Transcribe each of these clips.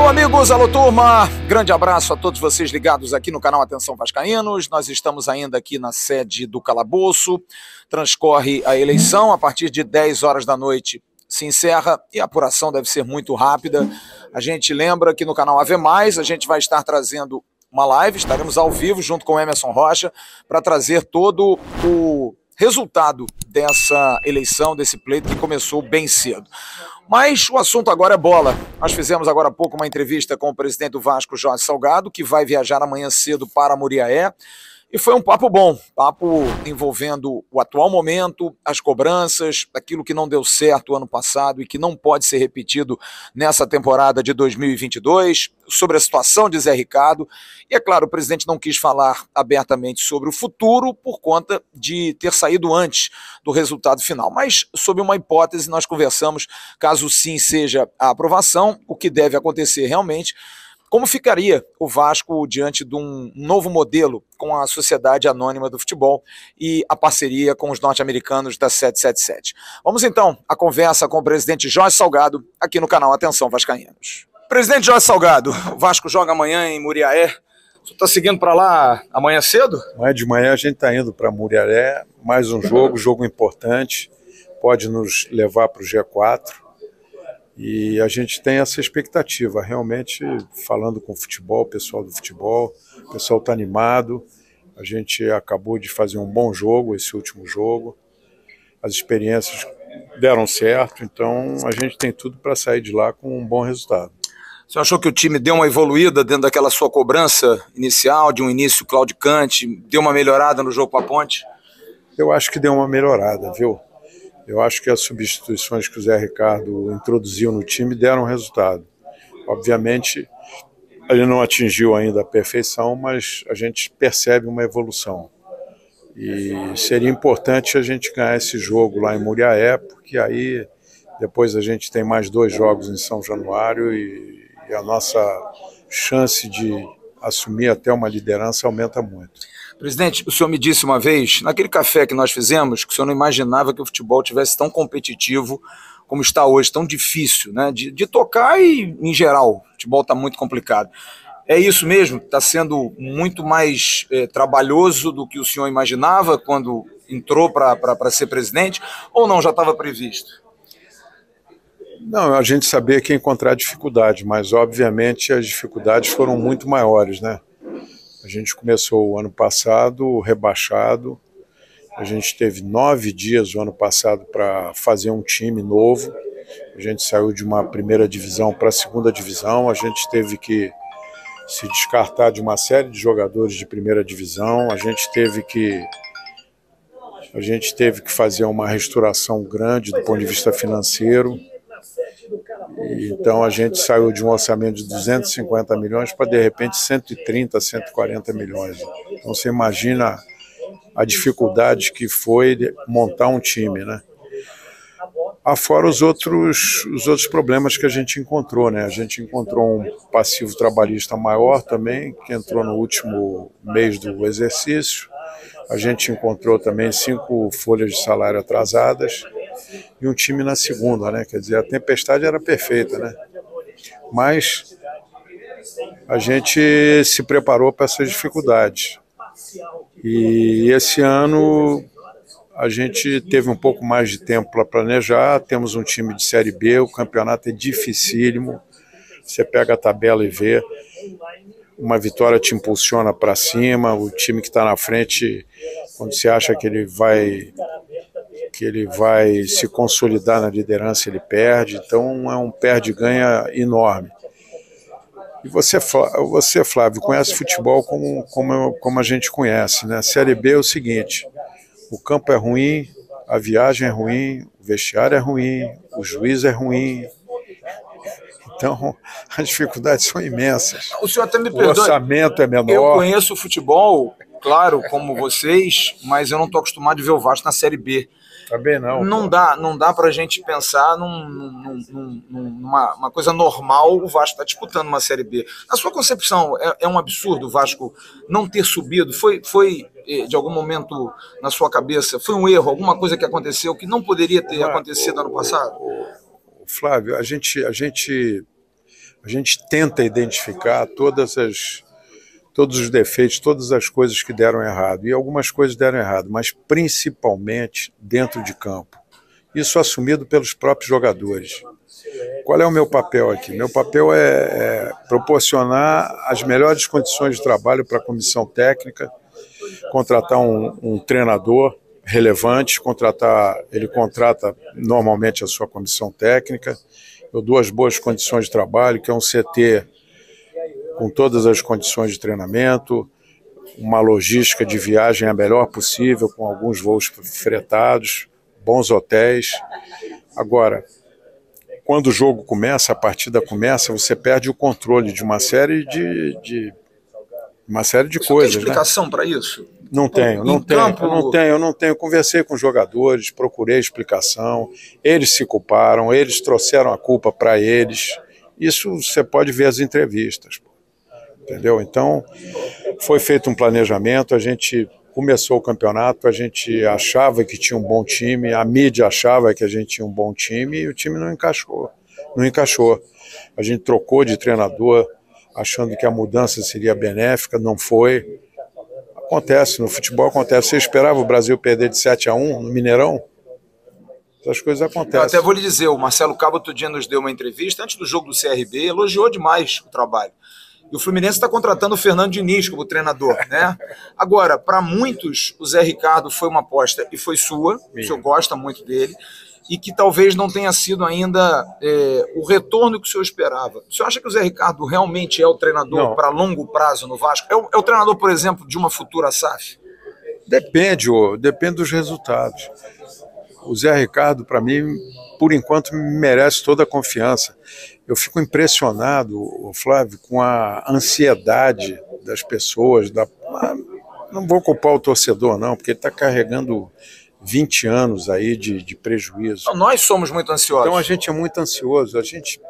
Alô amigos, alô turma, grande abraço a todos vocês ligados aqui no canal Atenção Vascaínos. Nós estamos ainda aqui na sede do Calabouço, transcorre a eleição, a partir de 10 horas da noite se encerra e a apuração deve ser muito rápida. A gente lembra que no canal AV+, a gente vai estar trazendo uma live, estaremos ao vivo junto com o Emerson Rocha para trazer todo o resultado dessa eleição, desse pleito que começou bem cedo. Mas o assunto agora é bola. Nós fizemos agora há pouco uma entrevista com o presidente do Vasco, Jorge Salgado, que vai viajar amanhã cedo para Muriaé. E foi um papo bom, papo envolvendo o atual momento, as cobranças, aquilo que não deu certo ano passado e que não pode ser repetido nessa temporada de 2022, sobre a situação de Zé Ricardo. E é claro, o presidente não quis falar abertamente sobre o futuro por conta de ter saído antes do resultado final. Mas, sob uma hipótese, nós conversamos, caso sim seja a aprovação, o que deve acontecer realmente, como ficaria o Vasco diante de um novo modelo com a Sociedade Anônima do Futebol e a parceria com os norte-americanos da 777. Vamos então à conversa com o presidente Jorge Salgado aqui no canal Atenção Vascaínos. Presidente Jorge Salgado, o Vasco joga amanhã em Muriaé. Você está seguindo para lá amanhã cedo? Amanhã de manhã a gente está indo para Muriaé, mais um jogo importante, pode nos levar para o G4. E a gente tem essa expectativa, realmente, falando com o futebol, o pessoal do futebol, o pessoal está animado, a gente acabou de fazer um bom jogo, esse último jogo, as experiências deram certo, então a gente tem tudo para sair de lá com um bom resultado. Você achou que o time deu uma evoluída dentro daquela sua cobrança inicial, de um início claudicante, deu uma melhorada no jogo com a Ponte? Eu acho que deu uma melhorada, viu? Eu acho que as substituições que o Zé Ricardo introduziu no time deram resultado. Obviamente, ele não atingiu ainda a perfeição, mas a gente percebe uma evolução. E seria importante a gente ganhar esse jogo lá em Muriaé, porque aí depois a gente tem mais 2 jogos em São Januário e a nossa chance de assumir até uma liderança aumenta muito. Presidente, o senhor me disse uma vez, naquele café que nós fizemos, que o senhor não imaginava que o futebol tivesse tão competitivo como está hoje, tão difícil, né? De tocar e, em geral, o futebol está muito complicado. É isso mesmo? Está sendo muito mais trabalhoso do que o senhor imaginava quando entrou para ser presidente, ou não, já estava previsto? Não, a gente sabia que ia encontrar dificuldade, mas obviamente as dificuldades foram muito maiores, né? A gente começou o ano passado rebaixado, a gente teve 9 dias o ano passado para fazer um time novo, a gente saiu de uma primeira divisão para a segunda divisão, a gente teve que se descartar de uma série de jogadores de primeira divisão, a gente teve que fazer uma restauração grande do ponto de vista financeiro. Então a gente saiu de um orçamento de 250 milhões para de repente 130, 140 milhões. Então você imagina a dificuldade que foi montar um time, né? Afora os outros problemas que a gente encontrou, né? A gente encontrou um passivo trabalhista maior também, que entrou no último mês do exercício. A gente encontrou também 5 folhas de salário atrasadas e um time na segunda, né? Quer dizer, a tempestade era perfeita, né? Mas a gente se preparou para essas dificuldades. E esse ano a gente teve um pouco mais de tempo para planejar, temos um time de Série B, o campeonato é dificílimo, você pega a tabela e vê, uma vitória te impulsiona para cima, o time que está na frente, quando você acha que ele vai se consolidar na liderança, ele perde, então é um perde-ganha enorme. E você, Flávio, conhece futebol como a gente conhece, né? A Série B é o seguinte, o campo é ruim, a viagem é ruim, o vestiário é ruim, o juiz é ruim, então as dificuldades são imensas. O senhor até me perdoe, o orçamento é menor. Eu conheço o futebol, claro, como vocês, mas eu não estou acostumado a ver o Vasco na Série B. Também não. Não dá para a gente pensar numa coisa normal, o Vasco está disputando uma Série B. Na sua concepção, é um absurdo o Vasco não ter subido? Foi de algum momento na sua cabeça, foi um erro, alguma coisa que aconteceu que não poderia ter acontecido ano passado? Flávio, a gente A gente tenta identificar todos os defeitos, todas as coisas que deram errado. E algumas coisas deram errado, mas principalmente dentro de campo. Isso assumido pelos próprios jogadores. Qual é o meu papel aqui? Meu papel é proporcionar as melhores condições de trabalho para a comissão técnica, contratar um treinador relevante, ele contrata normalmente a sua comissão técnica, eu dou as boas condições de trabalho, que é um CT com todas as condições de treinamento, uma logística de viagem a melhor possível, com alguns voos fretados, bons hotéis. Agora, quando o jogo começa, a partida começa, você perde o controle de uma série de coisas. Tem explicação para isso? Não tenho. Conversei com os jogadores, procurei explicação, eles se culparam, eles trouxeram a culpa para eles. Isso você pode ver as entrevistas, entendeu? Então, foi feito um planejamento, a gente começou o campeonato, a gente achava que tinha um bom time, a mídia achava que a gente tinha um bom time e o time não encaixou. A gente trocou de treinador achando que a mudança seria benéfica, não foi. Acontece, no futebol acontece. Você esperava o Brasil perder de 7-1 no Mineirão? Essas coisas acontecem. Eu até vou lhe dizer, o Marcelo Cabo outro dia nos deu uma entrevista, antes do jogo do CRB, elogiou demais o trabalho. E o Fluminense está contratando o Fernando Diniz como treinador, né? Agora, para muitos, o Zé Ricardo foi uma aposta e foi sua, o senhor gosta muito dele, e que talvez não tenha sido ainda o retorno que o senhor esperava. O senhor acha que o Zé Ricardo realmente é o treinador para longo prazo no Vasco? É o treinador, por exemplo, de uma futura SAF? Depende dos resultados. O Zé Ricardo, para mim, por enquanto, merece toda a confiança. Eu fico impressionado, Flávio, com a ansiedade das pessoas. Não vou culpar o torcedor, não, porque ele está carregando 20 anos aí de prejuízo. Então, nós somos muito ansiosos. Então a gente é muito ansioso. A gente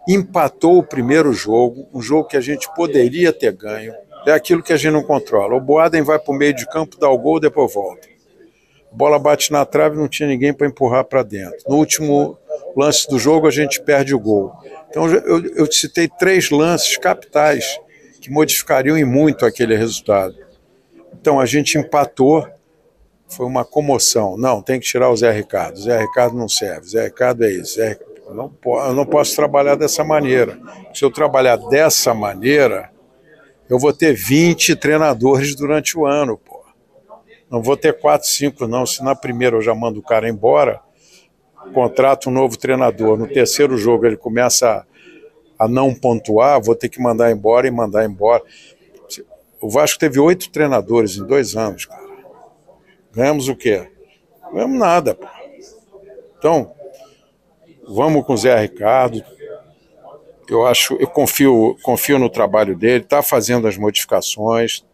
empatou o primeiro jogo, um jogo que a gente poderia ter ganho. É aquilo que a gente não controla. O Boaden vai para o meio de campo, dá o gol, depois volta. A bola bate na trave, não tinha ninguém para empurrar para dentro. No último lance do jogo, a gente perde o gol. Então eu citei 3 lances capitais que modificariam em muito aquele resultado. Então a gente empatou, foi uma comoção. Não, tem que tirar o Zé Ricardo. O Zé Ricardo não serve. Zé Ricardo é isso. Eu não posso trabalhar dessa maneira. Se eu trabalhar dessa maneira, eu vou ter 20 treinadores durante o ano, pô. Não vou ter 4, 5, não. Se na primeira eu já mando o cara embora, contrato um novo treinador. No terceiro jogo ele começa a não pontuar, vou ter que mandar embora. O Vasco teve 8 treinadores em 2 anos, cara. Ganhamos o quê? Não ganhamos nada, pô. Então, vamos com o Zé Ricardo. Eu confio no trabalho dele, está fazendo as modificações,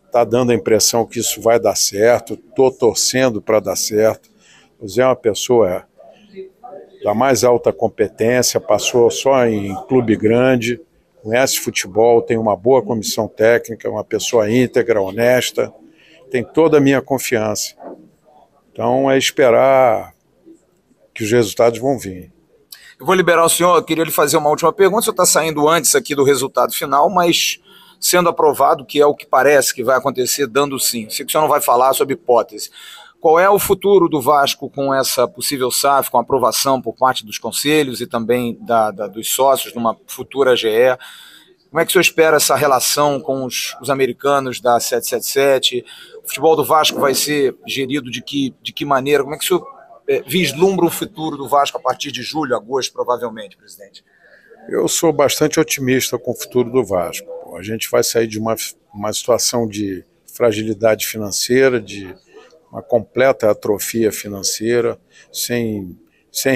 está dando a impressão que isso vai dar certo, estou torcendo para dar certo. O Zé é uma pessoa da mais alta competência, passou só em clube grande, conhece futebol, tem uma boa comissão técnica, uma pessoa íntegra, honesta, tem toda a minha confiança. Então é esperar que os resultados vão vir. Eu vou liberar o senhor, eu queria lhe fazer uma última pergunta. O senhor está saindo antes aqui do resultado final, mas sendo aprovado, que é o que parece que vai acontecer, dando sim. Sei que o senhor não vai falar sobre hipótese. Qual é o futuro do Vasco com essa possível SAF, com a aprovação por parte dos conselhos e também dos sócios numa futura AGE? Como é que o senhor espera essa relação com os americanos da 777? O futebol do Vasco vai ser gerido de que maneira? Como é que o senhor vislumbra o futuro do Vasco a partir de julho, agosto, provavelmente, presidente? Eu sou bastante otimista com o futuro do Vasco. A gente vai sair de uma situação de fragilidade financeira, de uma completa atrofia financeira, sem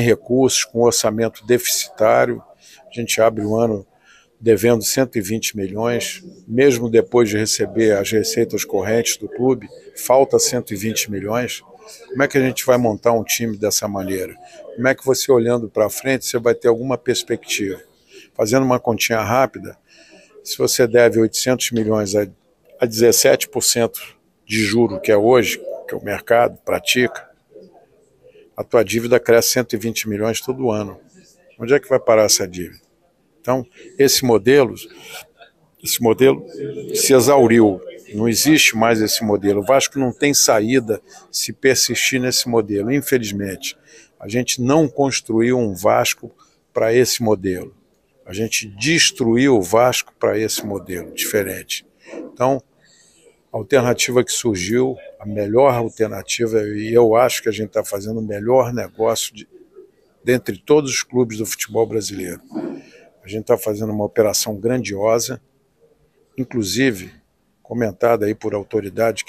recursos, com orçamento deficitário. A gente abre o ano devendo 120 milhões, mesmo depois de receber as receitas correntes do clube, falta 120 milhões. Como é que a gente vai montar um time dessa maneira? Como é que você, olhando para frente, você vai ter alguma perspectiva? Fazendo uma continha rápida, se você deve 800 milhões a 17% de juro, que é hoje, que o mercado pratica, a tua dívida cresce 120 milhões todo ano. Onde é que vai parar essa dívida? Então, esse modelo se exauriu, não existe mais esse modelo. O Vasco não tem saída se persistir nesse modelo, infelizmente. A gente não construiu um Vasco para esse modelo. A gente destruiu o Vasco para esse modelo diferente. Então, a alternativa que surgiu, a melhor alternativa, e eu acho que a gente está fazendo o melhor negócio dentre todos os clubes do futebol brasileiro. A gente está fazendo uma operação grandiosa, inclusive comentada aí por autoridade.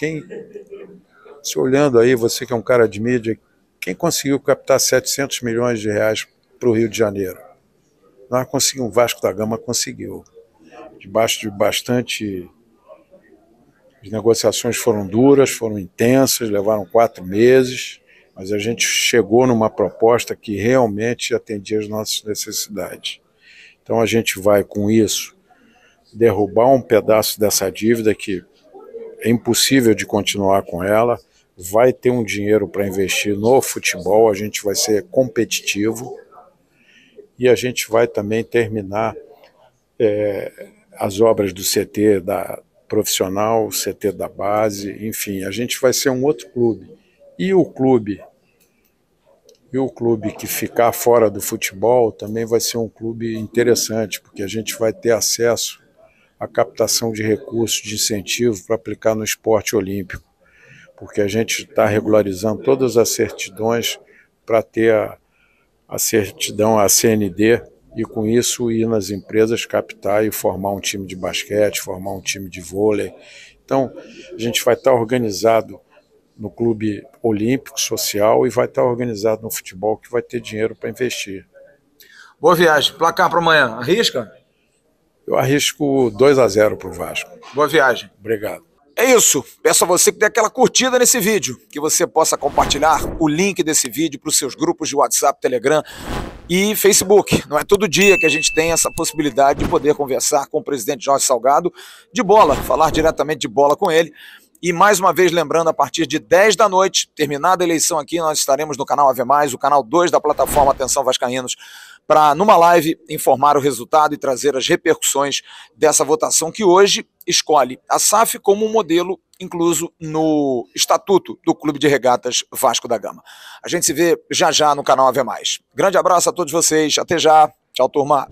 Se olhando aí, você que é um cara de mídia, quem conseguiu captar 700 milhões de reais para o Rio de Janeiro? Nós conseguimos, o Vasco da Gama conseguiu. Debaixo de bastante... As negociações foram duras, foram intensas, levaram 4 meses, mas a gente chegou numa proposta que realmente atendia as nossas necessidades. Então a gente vai, com isso, derrubar um pedaço dessa dívida que é impossível de continuar com ela, vai ter um dinheiro para investir no futebol, a gente vai ser competitivo e a gente vai também terminar as obras do CT da profissional, CT da base, enfim, a gente vai ser um outro clube. E o clube que ficar fora do futebol também vai ser um clube interessante, porque a gente vai ter acesso à captação de recursos de incentivo para aplicar no esporte olímpico, porque a gente está regularizando todas as certidões para ter a certidão, a CND, e com isso ir nas empresas captar e formar um time de basquete, formar um time de vôlei. Então, a gente vai estar organizado no clube olímpico, social, e vai estar organizado no futebol, que vai ter dinheiro para investir. Boa viagem. Placar para amanhã. Arrisca? Eu arrisco 2-0 para o Vasco. Boa viagem. Obrigado. É isso. Peço a você que dê aquela curtida nesse vídeo, que você possa compartilhar o link desse vídeo para os seus grupos de WhatsApp, Telegram e Facebook. Não é todo dia que a gente tem essa possibilidade de poder conversar com o presidente Jorge Salgado de bola, falar diretamente de bola com ele. E mais uma vez lembrando, a partir de 10 da noite, terminada a eleição aqui, nós estaremos no canal Ave Mais, o canal 2 da plataforma Atenção Vascaínos, para numa live informar o resultado e trazer as repercussões dessa votação que hoje escolhe a SAF como um modelo incluso no Estatuto do Clube de Regatas Vasco da Gama. A gente se vê já já no canal Ave Mais. Grande abraço a todos vocês, até já, tchau turma.